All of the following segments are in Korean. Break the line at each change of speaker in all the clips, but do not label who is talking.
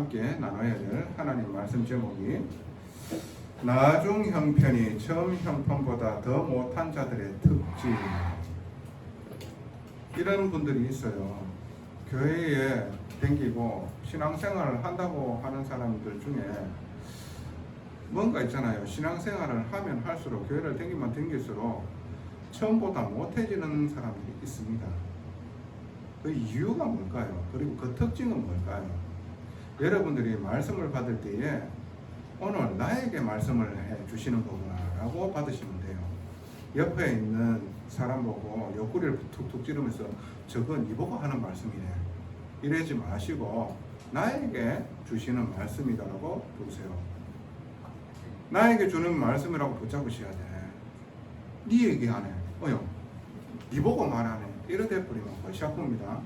함께 나눠야 될 하나님 말씀 제목이 나중 형편이 처음 형편보다 더 못한 자들의 특징. 이런 분들이 있어요. 교회에 댕기고 신앙생활을 한다고 하는 사람들 중에 뭔가 있잖아요. 신앙생활을 하면 할수록, 교회를 댕기면 댕길수록 처음보다 못해지는 사람들이 있습니다. 그 이유가 뭘까요? 그리고 그 특징은 뭘까요? 여러분들이 말씀을 받을 때에 오늘 나에게 말씀을 해 주시는 거구나 라고 받으시면 돼요. 옆에 있는 사람 보고 옆구리를 툭툭 찌르면서 저건 이보고 하는 말씀이네 이러지 마시고 나에게 주시는 말씀이다라고 보세요. 나에게 주는 말씀이라고 붙잡으셔야 돼. 네 얘기하네, 이보고 말하네 이러대 버리면 시작합니다.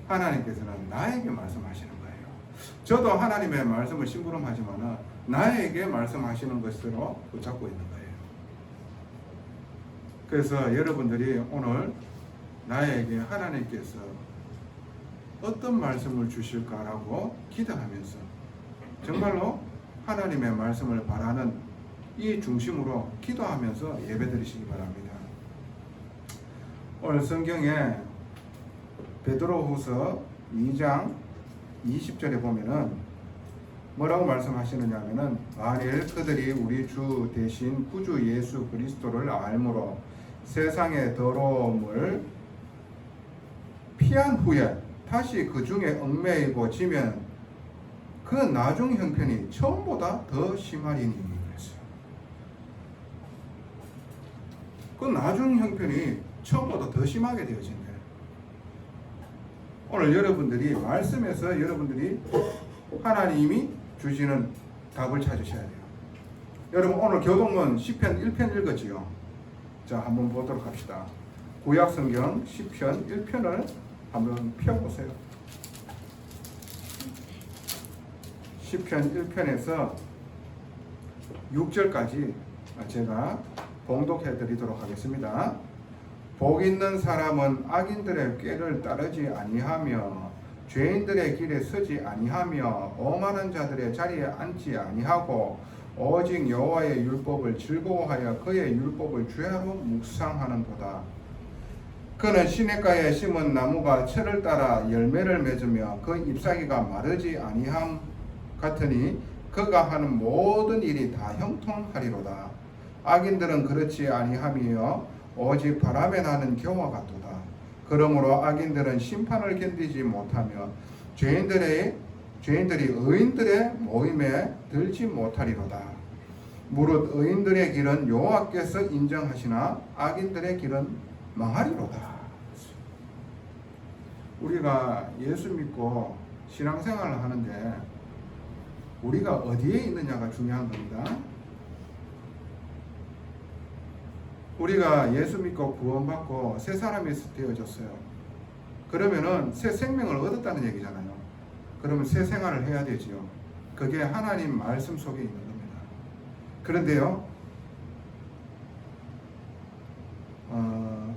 하나님께서는 나에게 말씀하시는 거예요. 저도 하나님의 말씀을 심부름하지만 나에게 말씀하시는 것으로 붙잡고 있는 거예요. 그래서 여러분들이 오늘 나에게 하나님께서 어떤 말씀을 주실까라고 기도하면서 정말로 하나님의 말씀을 바라는 이 중심으로 기도하면서 예배드리시기 바랍니다. 오늘 성경에 베드로후서 2장 20절에 보면은 뭐라고 말씀하시느냐 하면은 만일 그들이 우리 주 대신 구주 예수 그리스도를 알므로 세상의 더러움을 피한 후에 다시 그 중에 얽매이고 지면 그 나중 형편이 처음보다 더 심하리니 그랬어요. 그 나중 형편이 처음보다 더 심하게 되어진대요. 오늘 여러분들이 말씀에서 여러분들이 하나님이 주시는 답을 찾으셔야 돼요. 여러분 오늘 교동문 시편 1편 읽었지요? 자, 한번 보도록 합시다. 구약성경 시편 1편을 한번 펴보세요. 시편 1편에서 6절까지 제가 봉독해 드리도록 하겠습니다. 복 있는 사람은 악인들의 꾀를 따르지 아니하며 죄인들의 길에 서지 아니하며 오만한 자들의 자리에 앉지 아니하고 오직 여호와의 율법을 즐거워하여 그의 율법을 주야로 묵상하는도다. 그는 시냇가에 심은 나무가 철을 따라 열매를 맺으며 그 잎사귀가 마르지 아니함 같으니 그가 하는 모든 일이 다 형통하리로다. 악인들은 그렇지 아니하며 오직 바람에 나는 겨와 같도다. 그러므로 악인들은 심판을 견디지 못하며 죄인들이 의인들의 모임에 들지 못하리로다. 무릇 의인들의 길은 여호와께서 인정하시나 악인들의 길은 망하리로다. 우리가 예수 믿고 신앙생활을 하는데 우리가 어디에 있느냐가 중요한 겁니다. 우리가 예수 믿고 구원받고 새 사람이 되어졌어요. 그러면은 새 생명을 얻었다는 얘기잖아요. 그러면 새 생활을 해야 되지요. 그게 하나님 말씀 속에 있는 겁니다. 그런데요,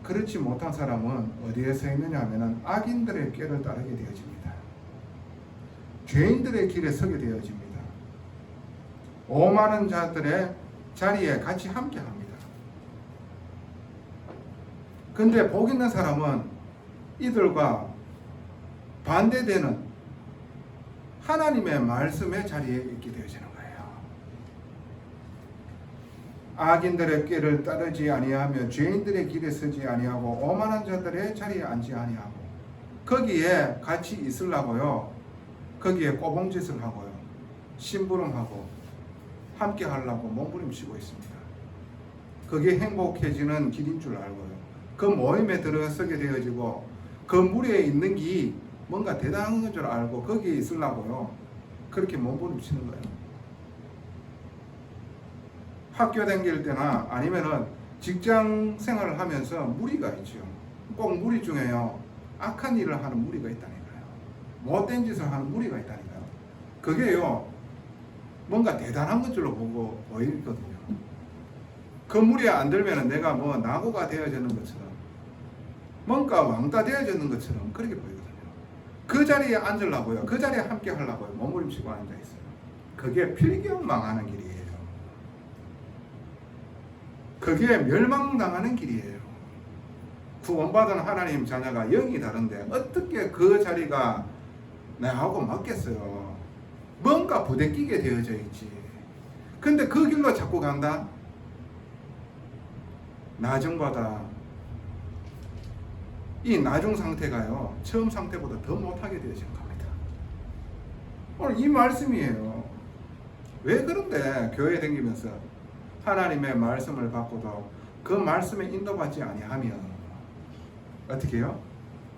그렇지 못한 사람은 어디에 서 있느냐 하면은 악인들의 꾀를 따르게 되어집니다. 죄인들의 길에 서게 되어집니다. 오만한 자들의 자리에 같이 함께 합니다. 근데 복 있는 사람은 이들과 반대되는 하나님의 말씀의 자리에 있게 되어지는 거예요. 악인들의 꾀를 따르지 아니하며 죄인들의 길에 서지 아니하고 오만한 자들의 자리에 앉지 아니하고 거기에 같이 있으려고요. 거기에 꼬봉짓을 하고요. 심부름하고 함께 하려고 몸부림치고 있습니다. 그게 행복해지는 길인 줄 알고요. 그 모임에 들어서게 되어지고 그 무리에 있는 게 뭔가 대단한 건 줄 알고 거기에 있으려고요. 그렇게 몸부림치는 거예요. 학교 다닐 때나 아니면은 직장 생활을 하면서 무리가 있죠. 꼭 무리 중에요. 악한 일을 하는 무리가 있다니까요. 못된 짓을 하는 무리가 있다니까요. 그게요. 뭔가 대단한 것 줄로 보이거든요. 그 무리에 안 들면은 내가 뭐 낙오가 되어지는 것처럼 뭔가 왕따 되어지는 것처럼 그렇게 보이거든요. 그 자리에 앉으려고요. 그 자리에 함께 하려고요. 몸부림치고 앉아 있어요. 그게 필경 망하는 길이에요. 그게 멸망당하는 길이에요. 구원받은 하나님 자녀가 영이 다른데 어떻게 그 자리가 나하고 맞겠어요? 뭔가 부대끼게 되어져 있지. 근데 그 길로 자꾸 간다? 나중보다 이 나중 상태가요, 처음 상태보다 더 못하게 되어진 겁니다. 오늘 이 말씀이에요. 왜 그런데 교회 다니면서 하나님의 말씀을 받고도 그 말씀에 인도받지 아니하면 어떻게 해요?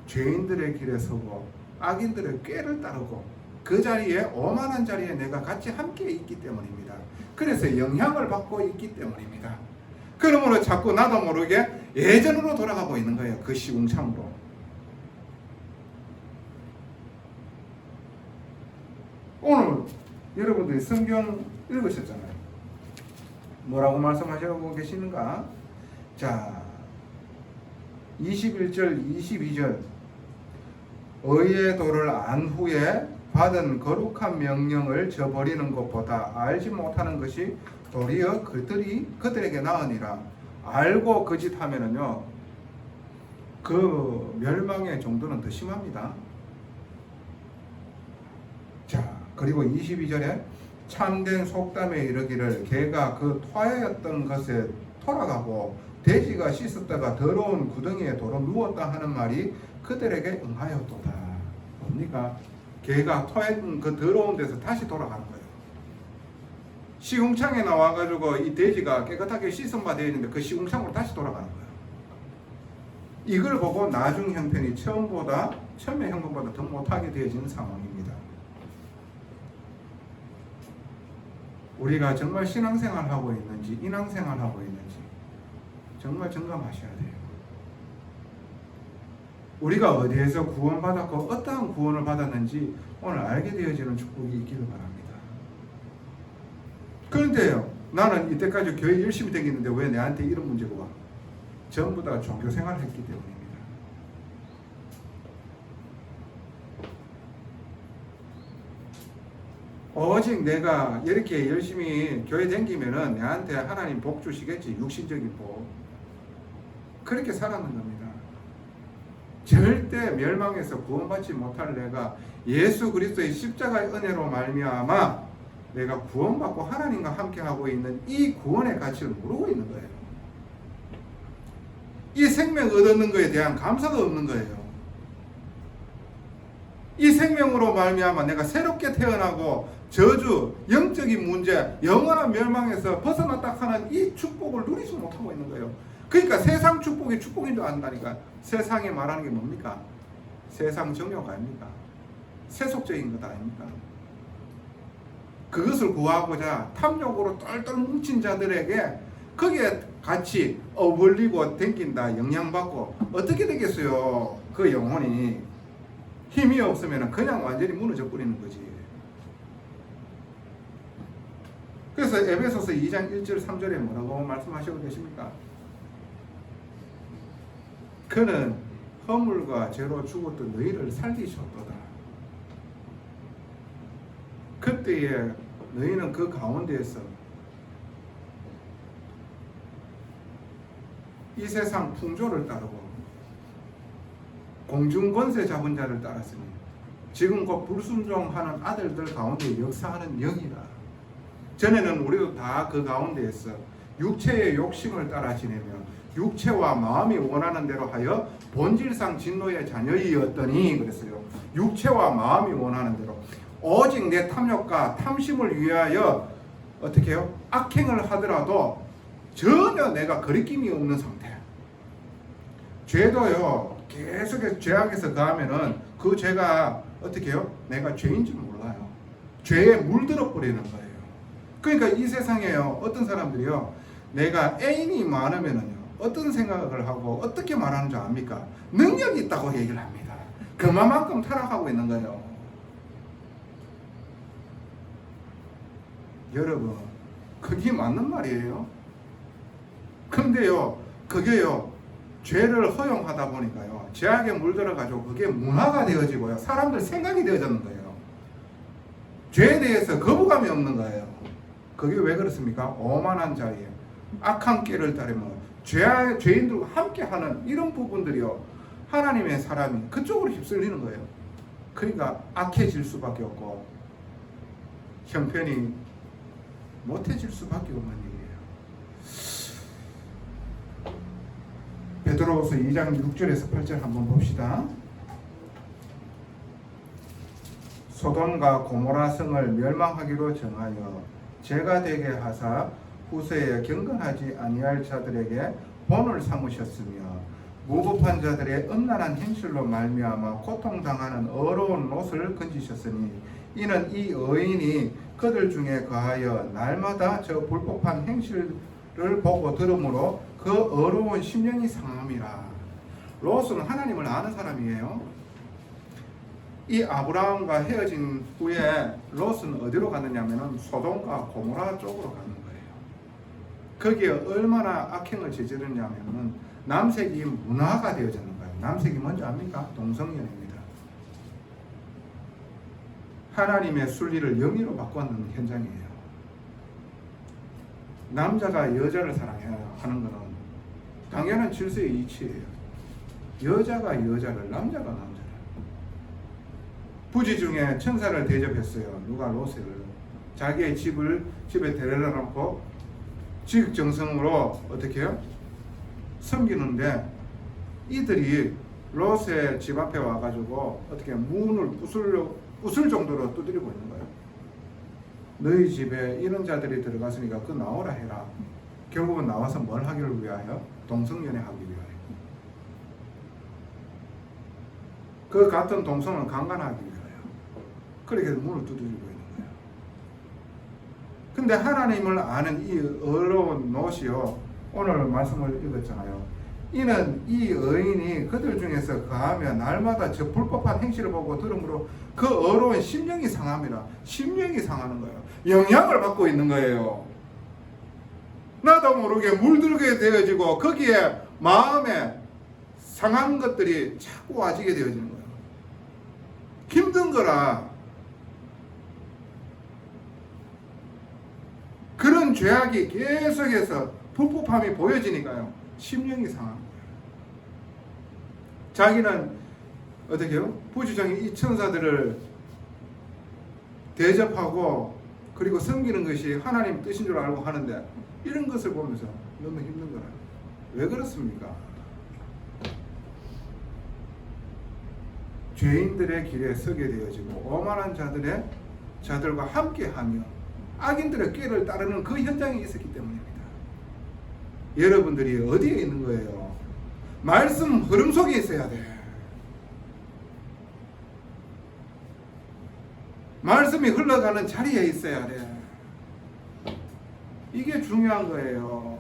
죄인들의 길에 서고 악인들의 꾀를 따르고 그 자리에 오만한 자리에 내가 같이 함께 있기 때문입니다. 그래서 영향을 받고 있기 때문입니다. 그러므로 자꾸 나도 모르게 예전으로 돌아가고 있는 거예요. 그 시궁창으로. 오늘 여러분들이 성경 읽으셨잖아요. 뭐라고 말씀하시고 계시는가? 자, 21절, 22절. 의의 도를 안 후에 받은 거룩한 명령을 저버리는 것보다 알지 못하는 것이 도리어 그들에게 나으니라. 알고 거짓하면은요, 그 멸망의 정도는 더 심합니다. 자, 그리고 22절에 참된 속담에 이르기를 개가 그 토하였던 것에 돌아가고 돼지가 씻었다가 더러운 구덩이에 도로 누웠다 하는 말이 그들에게 응하였도다. 뭡니까? 개가 토했던 그 더러운 데서 다시 돌아가는 거예요. 시궁창에 나와가지고 이 돼지가 깨끗하게 씻은 바 되어 있는데 그 시궁창으로 다시 돌아가는 거예요. 이걸 보고 나중 형편이 처음의 형편보다 더 못하게 되어지는 상황입니다. 우리가 정말 신앙생활 하고 있는지 인앙생활 하고 있는지 정말 점검하셔야 돼요. 우리가 어디에서 구원받았고 어떠한 구원을 받았는지 오늘 알게 되어지는 축복이 있기를 바랍니다. 그런데요, 나는 이때까지 교회 열심히 다녔는데 왜 내한테 이런 문제가 와? 전부 다 종교 생활을 했기 때문입니다. 오직 내가 이렇게 열심히 교회 다니면은 내한테 하나님 복 주시겠지. 육신적인 복. 그렇게 살았는 겁니다. 절대 멸망해서 구원받지 못할 내가 예수 그리스도의 십자가의 은혜로 말미암아 내가 구원받고 하나님과 함께하고 있는 이 구원의 가치를 모르고 있는 거예요. 이 생명 얻는 것에 대한 감사가 없는 거예요. 이 생명으로 말미암아 내가 새롭게 태어나고 저주, 영적인 문제, 영원한 멸망에서 벗어났다 하는 이 축복을 누리지 못하고 있는 거예요. 그러니까 세상 축복이 축복인 줄 안다니까. 세상에 말하는 게 뭡니까? 세상 정욕 아닙니까? 세속적인 것 아닙니까? 그것을 구하고자 탐욕으로 똘똘 뭉친 자들에게 거기에 같이 어울리고 댕긴다, 영향받고 어떻게 되겠어요? 그 영혼이 힘이 없으면 그냥 완전히 무너져 버리는 거지. 그래서 에베소서 2장 1절 3절에 뭐라고 말씀하시고 계십니까? 그는 허물과 죄로 죽었던 너희를 살리셨도다. 그때에 너희는 그 가운데에서 이 세상 풍조를 따르고 공중권세 잡은 자를 따랐으니 지금 곧 불순종하는 아들들 가운데 역사하는 영이라. 전에는 우리도 다 그 가운데에서 육체의 욕심을 따라 지내며 육체와 마음이 원하는 대로 하여 본질상 진노의 자녀이었더니 그랬어요. 육체와 마음이 원하는 대로 오직 내 탐욕과 탐심을 위하여 어떻게 해요? 악행을 하더라도 전혀 내가 거리낌이 없는 상태. 죄도요, 계속해서 죄악에서 가면은 그 죄가 어떻게 해요? 내가 죄인 줄 몰라요. 죄에 물들어 버리는 거예요. 그러니까 이 세상에요, 어떤 사람들이요, 내가 애인이 많으면은요, 어떤 생각을 하고 어떻게 말하는 줄 압니까? 능력이 있다고 얘기를 합니다. 그만큼 타락하고 있는 거예요. 여러분, 그게 맞는 말이에요. 근데요, 그게요, 죄를 허용하다 보니까요, 죄악에 물들어가지고 그게 문화가 되어지고요. 사람들 생각이 되어졌는 거예요. 죄에 대해서 거부감이 없는 거예요. 그게 왜 그렇습니까? 오만한 자리에 악한 길을 따르면 죄인들과 함께하는 이런 부분들이요. 하나님의 사람이 그쪽으로 휩쓸리는 거예요. 그러니까 악해질 수밖에 없고 형편이 못해질 수밖에 없는 일이에요. 베드로후서 2장 6절에서 8절 한번 봅시다. 소돔과 고모라 성을 멸망하기로 정하여 죄가 되게 하사 후세에 경건하지 아니할 자들에게 본을 삼으셨으며 무법한 자들의 음란한 행실로 말미암아 고통당하는 어려운 롯을 건지셨으니 이는 이 의인이 그들 중에 거하여 날마다 저 불법한 행실을 보고 들으므로 그 어려운 심령이 상함이라. 롯은 하나님을 아는 사람이에요. 이 아브라함과 헤어진 후에 롯은 어디로 갔느냐면 소돔과 고모라 쪽으로 가는 거예요. 거기에 얼마나 악행을 저지르냐면 남색이 문화가 되어지는 거예요. 남색이 뭔지 압니까? 동성연애입니다. 하나님의 순리를 영리로 바꾸는 현장이에요. 남자가 여자를 사랑해야 하는 것은 당연한 질서의 이치예요. 여자가 여자를, 남자가 남자를. 부지 중에 천사를 대접했어요. 누가 롯을 자기의 집에 데려다 놓고 지극정성으로 어떻게 해요? 섬기는데 이들이 롯의 집 앞에 와가지고 어떻게 문을 부술 정도로 두드리고 있는 거예요. 너희 집에 이런 자들이 들어갔으니까 그 나오라 해라. 결국은 나와서 뭘 하기를 위하여? 동성연애 하기 위하여. 그 같은 동성을 강간하기 위하여. 그렇게 문을 두드리고 있는 거예요. 근데 하나님을 아는 이 어려운 롯이요, 오늘 말씀을 읽었잖아요. 이는 이 의인이 그들 중에서 거하며 날마다 저 불법한 행실을 보고 들으므로 그 어려운 심령이 상함이라. 심령이 상하는 거예요. 영향을 받고 있는 거예요. 나도 모르게 물들게 되어지고 거기에 마음에 상한 것들이 자꾸 와지게 되어지는 거예요. 힘든 거라. 그런 죄악이 계속해서 불법함이 보여지니까요. 심령이 상한 거예요. 자기는 어떻게 해요? 부지정이 이 천사들을 대접하고 그리고 섬기는 것이 하나님 뜻인 줄 알고 하는데 이런 것을 보면서 너무 힘든 거라. 왜 그렇습니까? 죄인들의 길에 서게 되어지고 오만한 자들과 함께하며 악인들의 꾀를 따르는 그 현장에 있었기 때문입니다. 여러분들이 어디에 있는 거예요? 말씀 흐름 속에 있어야 돼. 말씀이 흘러가는 자리에 있어야 돼. 이게 중요한 거예요.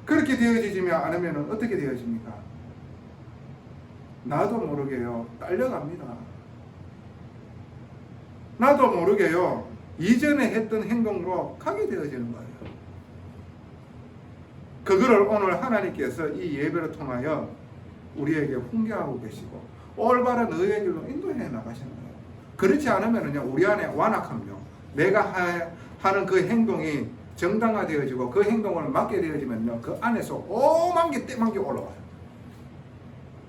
그렇게 되어지지 않으면 어떻게 되어집니까? 나도 모르게요, 딸려갑니다. 나도 모르게요, 이전에 했던 행동으로 가게 되어지는 거예요. 그거를 오늘 하나님께서 이 예배를 통하여 우리에게 훈계하고 계시고 올바른 의의 길로 인도해 나가시는 거예요. 그렇지 않으면요, 우리 안에 완악함요, 내가 하는 그 행동이 정당화되어지고 그 행동을 맡게 되어지면요, 그 안에서 오만 개 떼만 개 올라와요.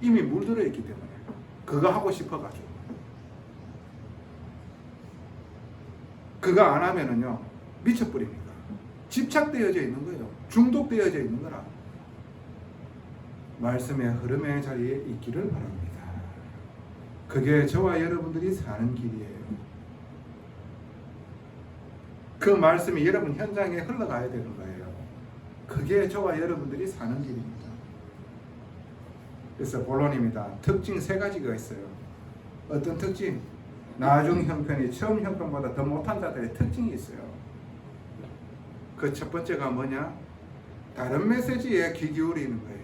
이미 물들어 있기 때문에 그거 하고 싶어가지고. 그거 안 하면은요, 미쳐버립니다. 집착되어져 있는 거예요. 중독되어져 있는 거라. 말씀의 흐름의 자리에 있기를 바랍니다. 그게 저와 여러분들이 사는 길이에요. 그 말씀이 여러분 현장에 흘러가야 되는 거예요. 그게 저와 여러분들이 사는 길입니다. 그래서 본론입니다. 특징 3가지가 있어요. 어떤 특징? 나중 형편이 처음 형편보다 더 못한 자들의 특징이 있어요. 그 첫 번째가 뭐냐? 다른 메시지에 귀 기울이는 거예요.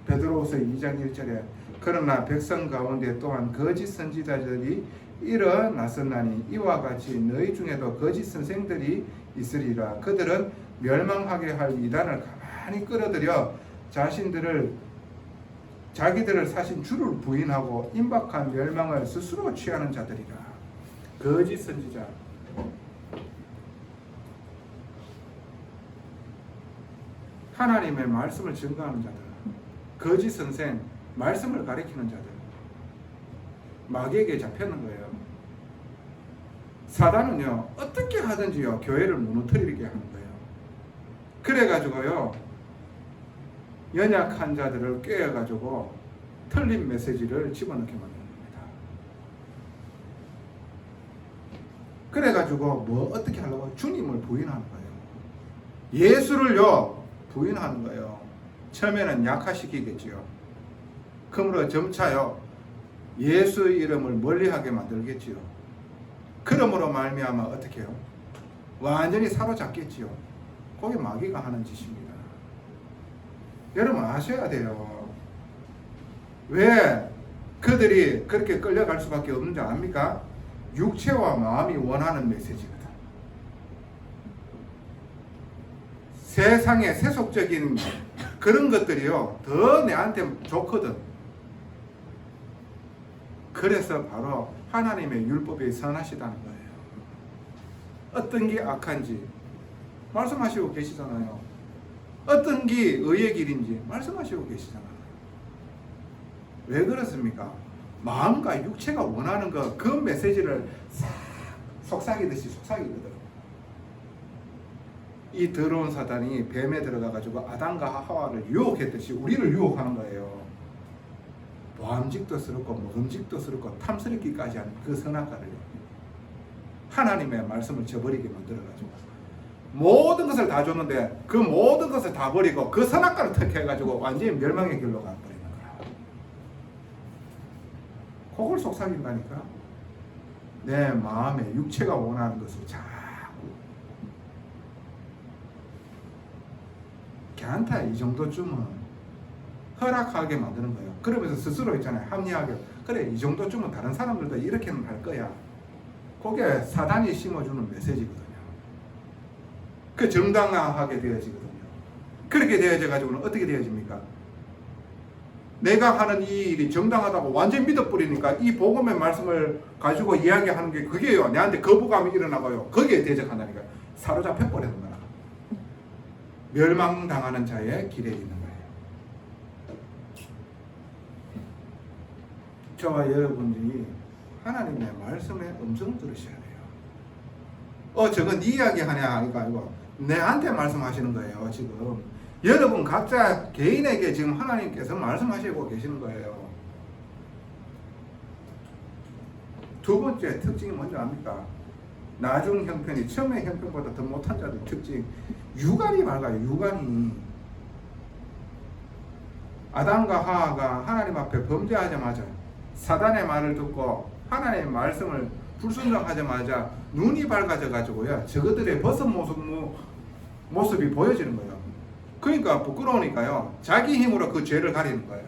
베드로후서 2장 1절에 그러나 백성 가운데 또한 거짓 선지자들이 일어났었나니 이와 같이 너희 중에도 거짓 선생들이 있으리라. 그들은 멸망하게 할 이단을 가만히 끌어들여 자기들을 사신 주를 부인하고 임박한 멸망을 스스로 취하는 자들이라. 거짓 선지자. 하나님의 말씀을 증거하는 자들, 거짓 선생, 말씀을 가리키는 자들, 마귀에게 잡혔는 거예요. 사단은요, 어떻게 하든지요, 교회를 무너뜨리게 하는 거예요. 그래가지고요, 연약한 자들을 꿰어가지고 틀린 메시지를 집어넣게 만드는 겁니다. 그래가지고 뭐 어떻게 하려고? 주님을 부인하는 거예요. 예수를요, 부인하는 거예요. 처음에는 약화시키겠지요. 그러므로 점차요, 예수 이름을 멀리하게 만들겠지요. 그러므로 말미암아 어떻게 해요? 완전히 사로잡겠지요. 그게 마귀가 하는 짓입니다. 여러분 아셔야 돼요. 왜 그들이 그렇게 끌려갈 수밖에 없는지 압니까? 육체와 마음이 원하는 메시지거든. 세상의 세속적인 그런 것들이요, 더 내한테 좋거든. 그래서 바로 하나님의 율법이 선하시다는 거예요. 어떤 게 악한지 말씀하시고 계시잖아요. 어떤 게 의의 길인지 말씀하시고 계시잖아요. 왜 그렇습니까? 마음과 육체가 원하는 그 메시지를 싹 속삭이듯이 속삭이거든. 이 더러운 사단이 뱀에 들어가가지고 아담과 하와를 유혹했듯이 우리를 유혹하는 거예요. 보암직도스럽고 먹음직도스럽고 탐스럽기까지 하는 그 선악과를요, 하나님의 말씀을 저버리게 만들어가지고 모든 것을 다 줬는데 그 모든 것을 다 버리고 그 선악과를 택해가지고 완전히 멸망의 길로 가버리는 거야. 그걸 속삭인다니까. 내 마음에 육체가 원하는 것을 자꾸 걔한테 이 정도쯤은 허락하게 만드는 거예요. 그러면서 스스로 있잖아요, 합리하게. 그래, 이 정도쯤은 다른 사람들도 이렇게는 할 거야. 그게 사단이 심어주는 메시지거든요. 그 정당화하게 되어지거든요. 그렇게 되어져 가지고는 어떻게 되어집니까? 내가 하는 이 일이 정당하다고 완전히 믿어버리니까 이 복음의 말씀을 가지고 이야기하는 게 그게요, 내한테 거부감이 일어나고요, 거기에 대적한다니까. 사로잡혀 버리는 거야. 멸망당하는 자의 길에 있는 거예요. 저와 여러분들이 하나님의 말씀에 음성을 들으셔야 돼요. 저건 네 이야기 하냐 이거 아니고 내한테 말씀하시는 거예요. 지금 여러분 각자 개인에게 지금 하나님께서 말씀하시고 계시는 거예요. 두 번째 특징이 뭔지 압니까? 나중 형편이 처음의 형편보다 더 못한 자들 특징, 유관이 밝아요. 유관이. 아담과 하와가 하나님 앞에 범죄하자마자 사단의 말을 듣고 하나님의 말씀을 불순종하자마자 눈이 밝아져 가지고요, 저것들의 벗은 모습이 보여지는 거예요. 그러니까 부끄러우니까요, 자기 힘으로 그 죄를 가리는 거예요.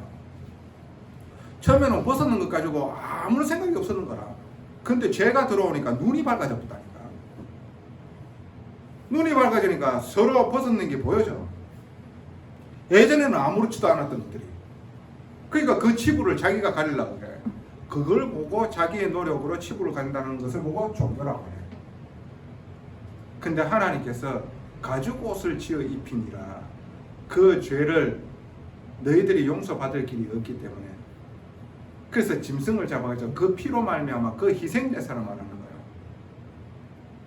처음에는 벗었는 것 가지고 아무런 생각이 없었는 거라. 근데 죄가 들어오니까 눈이 밝아져 버다니까. 눈이 밝아지니까 서로 벗었는 게 보여져. 예전에는 아무렇지도 않았던 것들이. 그러니까 그 치부를 자기가 가리려고 해. 그걸 보고 자기의 노력으로 치부를 가린다는 것을 보고 종교라고 해. 근데 하나님께서 가죽 옷을 지어 입히니라. 그 죄를 너희들이 용서받을 길이 없기 때문에. 그래서 짐승을 잡아가지고 그 피로 말미암아 그 희생제사를 말하는 거예요.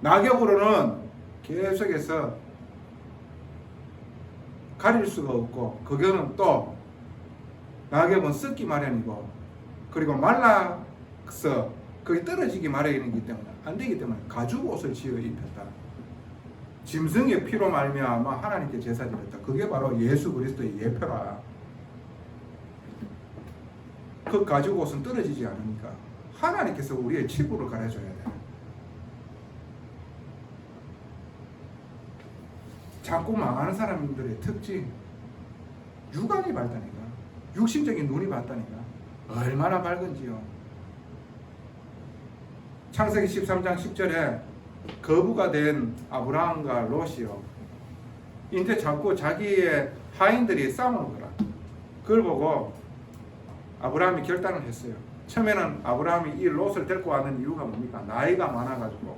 낙엽으로는 계속해서 가릴 수가 없고, 그거는 또 낙엽은 썩기 마련이고, 그리고 말라서 거기 떨어지기 마련이기 때문에 안 되기 때문에 가죽 옷을 지어 입혔다. 짐승의 피로 말미암아 하나님께 제사 드렸다. 그게 바로 예수 그리스도의 예표라. 그 가죽 옷은 떨어지지 않으니까 하나님께서 우리의 치부를 가려줘야 돼. 자꾸 망하는 사람들의 특징, 육안이 밝다니까. 육신적인 눈이 밝다니까. 얼마나 밝은지요. 창세기 13장 10절에 거부가 된 아브라함과 롯이요, 이제 자꾸 자기의 하인들이 싸우는 거라. 그걸 보고 아브라함이 결단을 했어요. 처음에는 아브라함이 이 롯을 데리고 왔는 이유가 뭡니까? 나이가 많아가지고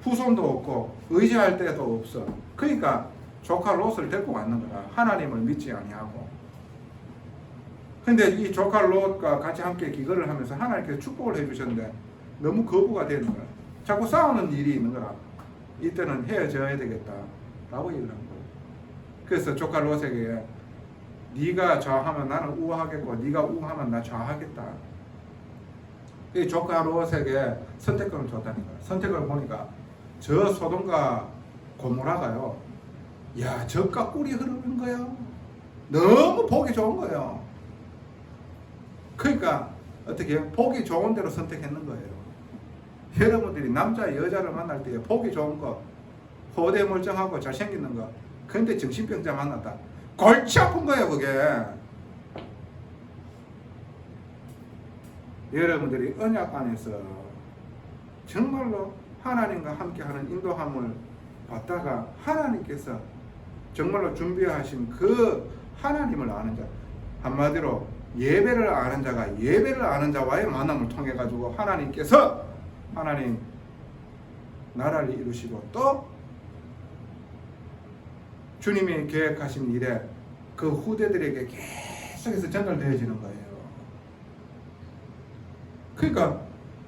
후손도 없고 의지할 데도 없어. 그러니까 조카 롯을 데리고 왔는 거라. 하나님을 믿지 아니하고. 근데 이 조카 롯과 같이 함께 기거를 하면서 하나님께서 축복을 해주셨는데 너무 거부가 되는 거야. 자꾸 싸우는 일이 있는 거라. 이때는 헤어져야 되겠다 라고 얘기를 한 거예요. 그래서 조카 롯에게 네가 좌하면 나는 우하겠고 네가 우하면 나 좌하겠다. 이 조카 롯에게 선택권을 줬다니까. 선택을 보니까 저 소돔과 고모라가요, 야, 젖과 꿀이 흐르는 거예요. 너무 보기 좋은 거예요. 그러니까 어떻게 해요? 보기 좋은 대로 선택했는 거예요. 여러분들이 남자 여자를 만날 때 보기 좋은 거, 호대 멀쩡하고 잘생기는 거, 근데 정신병자 만났다, 골치 아픈 거예요 그게. 여러분들이 언약 안에서 정말로 하나님과 함께하는 인도함을 받다가 하나님께서 정말로 준비하신 그 하나님을 아는 자, 한마디로 예배를 아는 자가 예배를 아는 자와의 만남을 통해 가지고 하나님께서 하나님 나라를 이루시고 또 주님이 계획하신 일에 그 후대들에게 계속해서 전달되어지는 거예요. 그러니까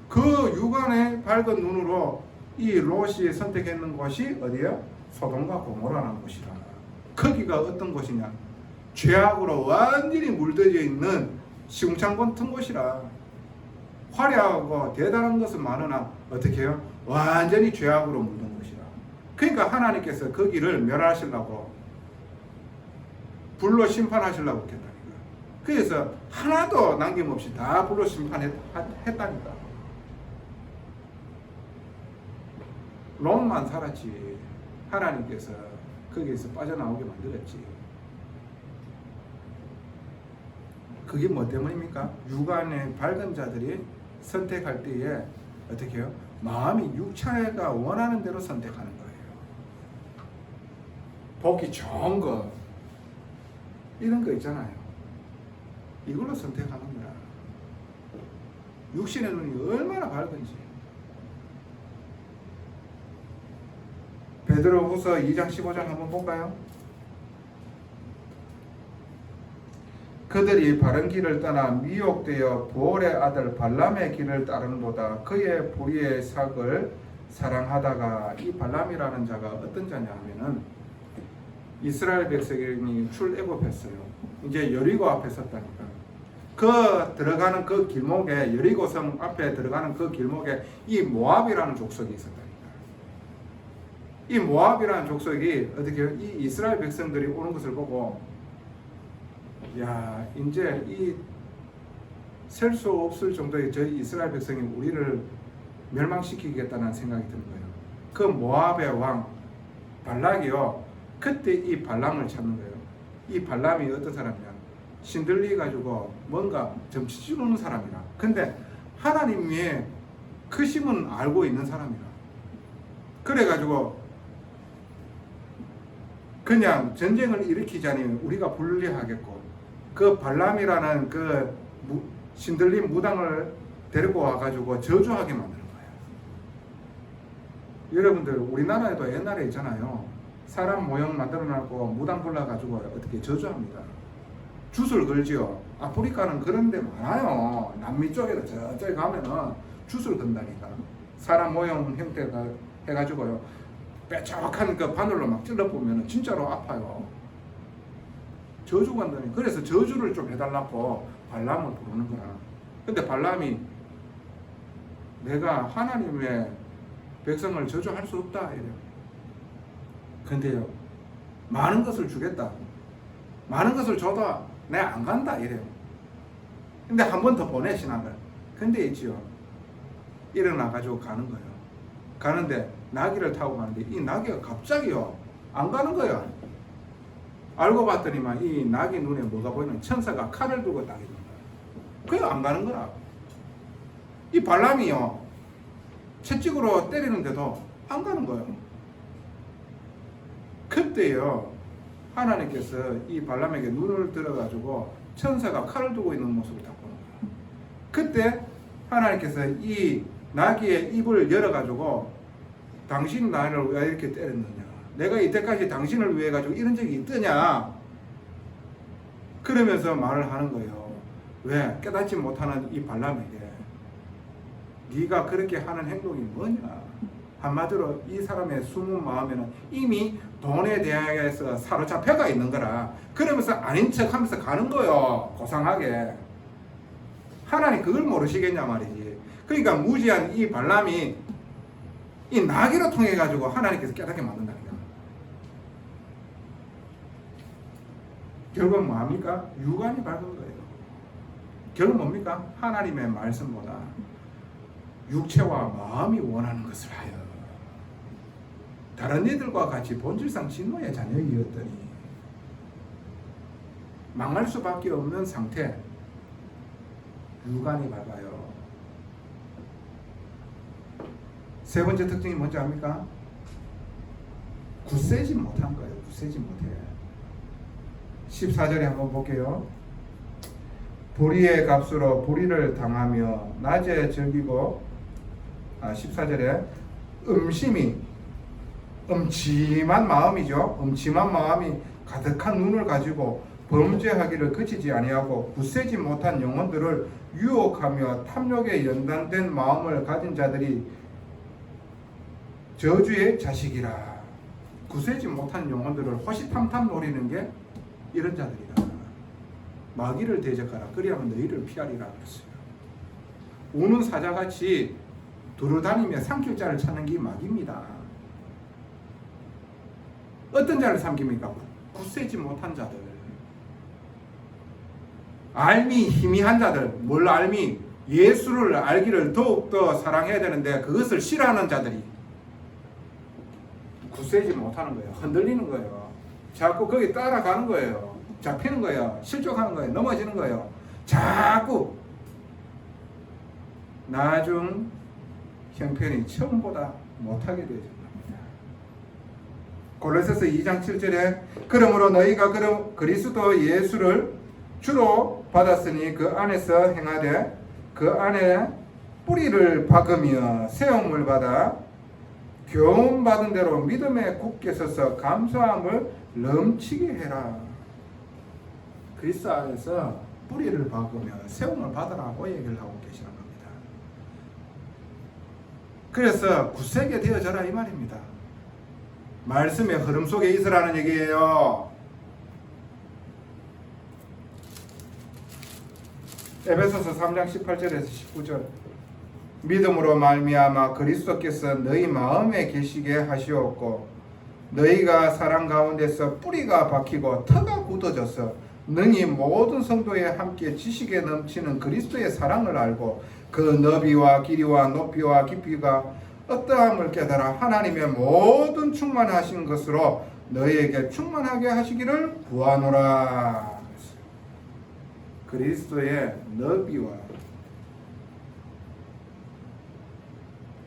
그 육안의 밝은 눈으로 이 롯이 선택했는 곳이 어디예요? 소돔과 고모라는 곳이라. 거기가 어떤 곳이냐? 죄악으로 완전히 물들여 있는 시궁창 같은 곳이라. 화려하고 대단한 것은 많으나 어떻게 해요? 완전히 죄악으로 물든 곳이라. 그러니까 하나님께서 거기를 멸하시려고 불로 심판하시려고 했다니까. 그래서 하나도 남김없이 다 불로 심판했다니까. 롯만 살았지 하나님께서 거기에서 빠져나오게 만들었지. 그게 뭐 때문입니까? 육안의 밝은 자들이 선택할 때에 어떻게 해요? 마음이 육체가 원하는 대로 선택하는 거예요. 보기 좋은 거 이런 거 있잖아요. 이걸로 선택하는 거야. 육신의 눈이 얼마나 밝은지. 베드로후서 2장 15절 한번 볼까요? 그들이 바른 길을 떠나 미혹되어 보올의 아들 발람의 길을 따르는보다 그의 불의의 삭을 사랑하다가, 이 발람이라는 자가 어떤 자냐 하면은 이스라엘 백성이 출애굽했어요. 이제 여리고 앞에 섰다니까. 그 들어가는 그 길목에, 여리고성 앞에 들어가는 그 길목에 이 모압이라는 족속이 있었다니까. 이 모압이라는 족속이 어떻게 이 이스라엘 백성들이 오는 것을 보고, 야, 이제 이 셀 수 없을 정도의 저 이스라엘 백성이 우리를 멸망시키겠다는 생각이 드는 거예요. 그 모압의 왕 발락이요, 그때 이 발람을 찾는 거예요. 이 발람이 어떤 사람이냐? 신들리 가지고 뭔가 점치 주는 사람이라. 근데 하나님의 크심은 알고 있는 사람이라. 그래가지고 그냥 전쟁을 일으키자니 우리가 불리하겠고, 그 발람이라는 그 신들린 무당을 데리고 와가지고 저주하게 만드는 거예요. 여러분들 우리나라에도 옛날에 있잖아요. 사람 모형 만들어놨고 무당 불러가지고 어떻게 저주합니다. 굿을 걸지요. 아프리카는 그런 데 많아요. 남미 쪽에도 저쪽에 가면은 굿을 건다니까. 사람 모형 형태가 해가지고요, 빼짝한 그 바늘로 막 찔러보면 진짜로 아파요. 저주 간다니. 그래서 저주를 좀 해달라고 발람을 부르는 거야. 근데 발람이 내가 하나님의 백성을 저주할 수 없다 이래요. 근데요, 많은 것을 주겠다, 많은 것을 줘도 내가 안 간다 이래요. 근데 한 번 더 보내 신앙을. 근데 있지요, 일어나가지고 가는 거예요. 가는데 나귀를 타고 가는데 이 나귀가 갑자기요 안 가는 거예요. 알고 봤더니만 이 나귀 눈에 뭐가 보이는, 천사가 칼을 두고 딱 있는 거예요. 그게 안 가는 거라. 이 발람이요 채찍으로 때리는데도 안 가는 거예요. 그때 그때요 하나님께서 이 발람에게 눈을 들어가지고 천사가 칼을 두고 있는 모습을 딱 보는 거예요. 그때 하나님께서 이 나귀의 입을 열어가지고 당신 나를 왜 이렇게 때렸느냐, 내가 이때까지 당신을 위해 가지고 이런 적이 있더냐, 그러면서 말을 하는 거예요. 왜? 깨닫지 못하는 이 발람에게 네가 그렇게 하는 행동이 뭐냐. 한마디로 이 사람의 숨은 마음에는 이미 돈에 대해서 사로잡혀가 있는 거라. 그러면서 아닌 척 하면서 가는 거요, 고상하게. 하나님 그걸 모르시겠냐 말이지. 그러니까 무지한 이 발람이 이 나귀로 통해 가지고 하나님께서 깨닫게 만든다니까. 결국 뭐합니까? 유관이 밝은 거예요. 결국 뭡니까? 하나님의 말씀보다 육체와 마음이 원하는 것을 하여 다른 이들과 같이 본질상 진노의 자녀이었더니 망할 수밖에 없는 상태. 유관이 밝아요. 세 번째 특징이 뭔지 압니까? 굳세지 못한 거예요. 굳세지 못해. 14절에 한번 볼게요. 보리의 값으로 보리를 당하며 낮에 즐기고 14절에 음침한 마음이죠. 음침한 마음이 가득한 눈을 가지고 범죄하기를 그치지 아니하고 굳세지 못한 영혼들을 유혹하며 탐욕에 연단된 마음을 가진 자들이 저주의 자식이라. 굳세지 못한 영혼들을 호시탐탐 노리는 게 이런 자들이라. 마귀를 대적하라. 그리하면 너희를 피하리라 그랬어요. 우는 사자같이 두루다니며 삼킬 자를 찾는 게 마귀입니다. 어떤 자를 삼깁니까? 굳세지 못한 자들, 알미 희미한 자들. 뭘 알미? 예수를 알기를 더욱더 사랑해야 되는데 그것을 싫어하는 자들이 굳세지 못하는 거예요. 흔들리는 거예요. 자꾸 거기 따라가는 거예요. 잡히는 거예요. 실족하는 거예요. 넘어지는 거예요. 자꾸 나중 형편이 처음보다 못하게 되어진 겁니다. 골로새서 2장 7절에 그러므로 너희가 그리스도 예수를 주로 받았으니 그 안에서 행하되 그 안에 뿌리를 박으며 세움을 받아 교훈 받은 대로 믿음에 굳게 서서 감사함을 넘치게 해라. 그리스도 안에서 뿌리를 박으며 세움을 받으라고 얘기를 하고 계시는 겁니다. 그래서 굳세게 되어져라 이 말입니다. 말씀의 흐름 속에 있으라는 얘기예요. 에베소서 3장 18절에서 19절 믿음으로 말미암아 그리스도께서 너희 마음에 계시게 하시옵고 너희가 사랑 가운데서 뿌리가 박히고 터가 굳어져서 능히 모든 성도에 함께 지식에 넘치는 그리스도의 사랑을 알고 그 너비와 길이와 높이와 깊이가 어떠함을 깨달아 하나님의 모든 충만하신 것으로 너희에게 충만하게 하시기를 구하노라. 그리스도의 너비와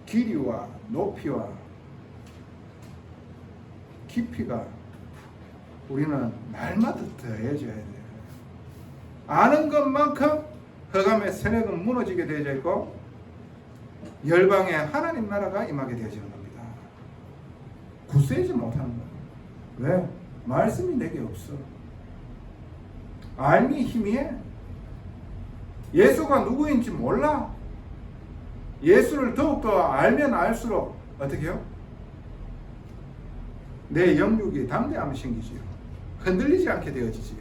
길이와 높이와 깊이가 우리는 날마다 더해져야 돼요. 아는 것만큼 흑암의 세력은 무너지게 되어져 있고 열방에 하나님 나라가 임하게 되어지는 겁니다. 굳세지 못하는 거예요. 왜? 말씀이 내게 없어. 알미 희미해. 예수가 누구인지 몰라. 예수를 더욱더 알면 알수록 어떻게 해요? 내 영육이 담대함이 생기지요. 흔들리지 않게 되어지지.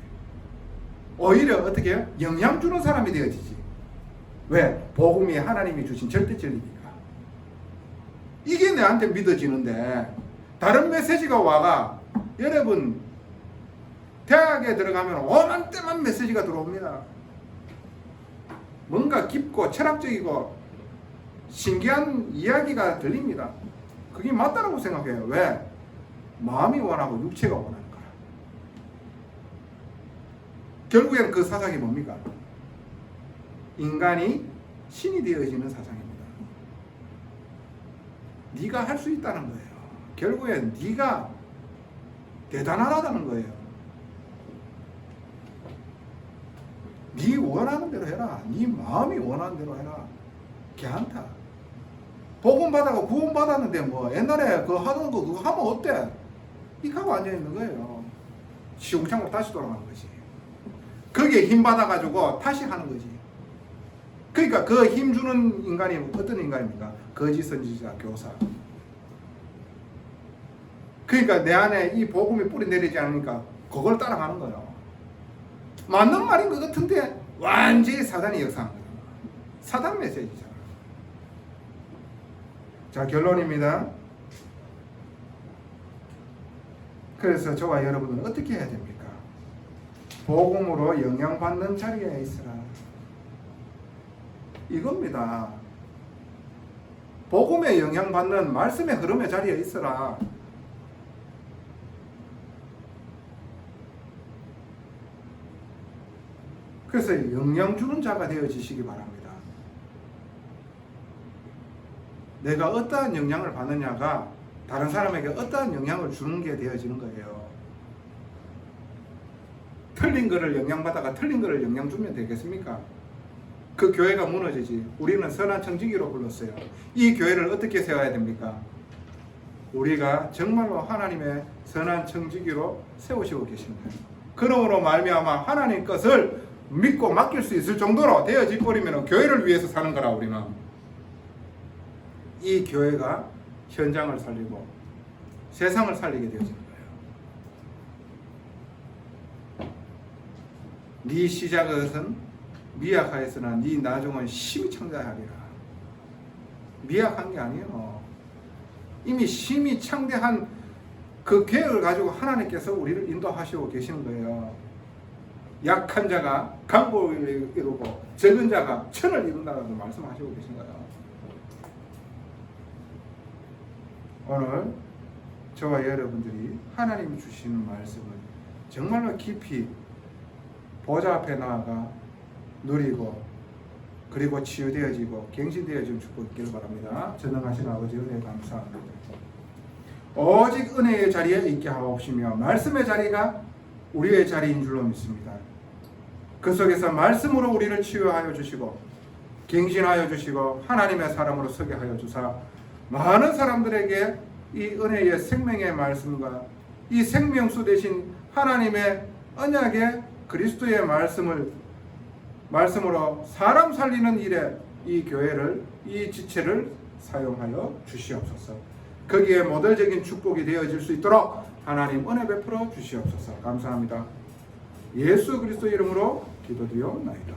오히려 어떻게 해요? 영향 주는 사람이 되어지지. 왜? 복음이 하나님이 주신 절대 진리니까. 이게 내한테 믿어지는데 다른 메시지가 와가 여러분 대학에 들어가면 오만때만 메시지가 들어옵니다. 뭔가 깊고 철학적이고 신기한 이야기가 들립니다. 그게 맞다라고 생각해요. 왜? 마음이 원하고 육체가 원하는 거라. 결국엔 그 사상이 뭡니까? 인간이 신이 되어지는 사상입니다. 네가 할 수 있다는 거예요. 결국엔 네가 대단하다는 거예요. 네 원하는 대로 해라. 네 마음이 원하는 대로 해라. 괜찮다. 복음 받아가 구원 받았는데 뭐 옛날에 그거 하던 거 그거 하면 어때? 이하고 앉아 있는 거예요. 시궁창으로 다시 돌아가는 거지. 거기에 힘 받아가지고 다시 하는 거지. 그러니까 그 힘 주는 인간이 어떤 인간입니까? 거짓 선지자, 교사. 그러니까 내 안에 이 복음이 뿌리 내리지 않으니까 그걸 따라가는 거예요. 맞는 말인 것 같은데 완전히 사단이 역사한 거예요. 사단 메시지잖아. 자, 결론입니다. 그래서 저와 여러분은 어떻게 해야 됩니까? 복음으로 영향받는 자리에 있으라. 이겁니다. 복음에 영향받는 말씀의 흐름의 자리에 있으라. 그래서 영향 주는 자가 되어지시기 바랍니다. 내가 어떠한 영향을 받느냐가 다른 사람에게 어떠한 영향을 주는 게 되어지는 거예요. 틀린 거를 영향받다가 틀린 거를 영향 주면 되겠습니까? 그 교회가 무너지지. 우리는 선한 청지기로 불렀어요. 이 교회를 어떻게 세워야 됩니까? 우리가 정말로 하나님의 선한 청지기로 세우시고 계신 거예요. 그러므로 말미암아 하나님 것을 믿고 맡길 수 있을 정도로 되어질 버리면 교회를 위해서 사는 거라. 우리는 이 교회가 현장을 살리고 세상을 살리게 되어지는 거예요. 네 시작은 미약하였으나 네 나중은 심히 창대하리라. 미약한 게 아니에요. 이미 심히 창대한 그 계획을 가지고 하나님께서 우리를 인도하시고 계시는 거예요. 약한 자가 강복을 이루고 적은 자가 천을 이룬다라고 말씀하시고 계신 거예요. 오늘 저와 여러분들이 하나님이 주시는 말씀을 정말로 깊이 보좌 앞에 나아가 누리고 그리고 치유되어지고 갱신되어지는 축복 있기를 바랍니다. 전능하신 아버지 은혜 감사합니다. 오직 은혜의 자리에 있게 하옵시며 말씀의 자리가 우리의 자리인 줄로 믿습니다. 그 속에서 말씀으로 우리를 치유하여 주시고 갱신하여 주시고 하나님의 사람으로 서게 하여 주사 많은 사람들에게 이 은혜의 생명의 말씀과 이 생명수 되신 하나님의 언약의 그리스도의 말씀으로 사람 살리는 일에 이 교회를 이 지체를 사용하여 주시옵소서. 거기에 모델적인 축복이 되어질 수 있도록 하나님 은혜 베풀어 주시옵소서. 감사합니다. 예수 그리스도 이름으로 기도드리옵나이다.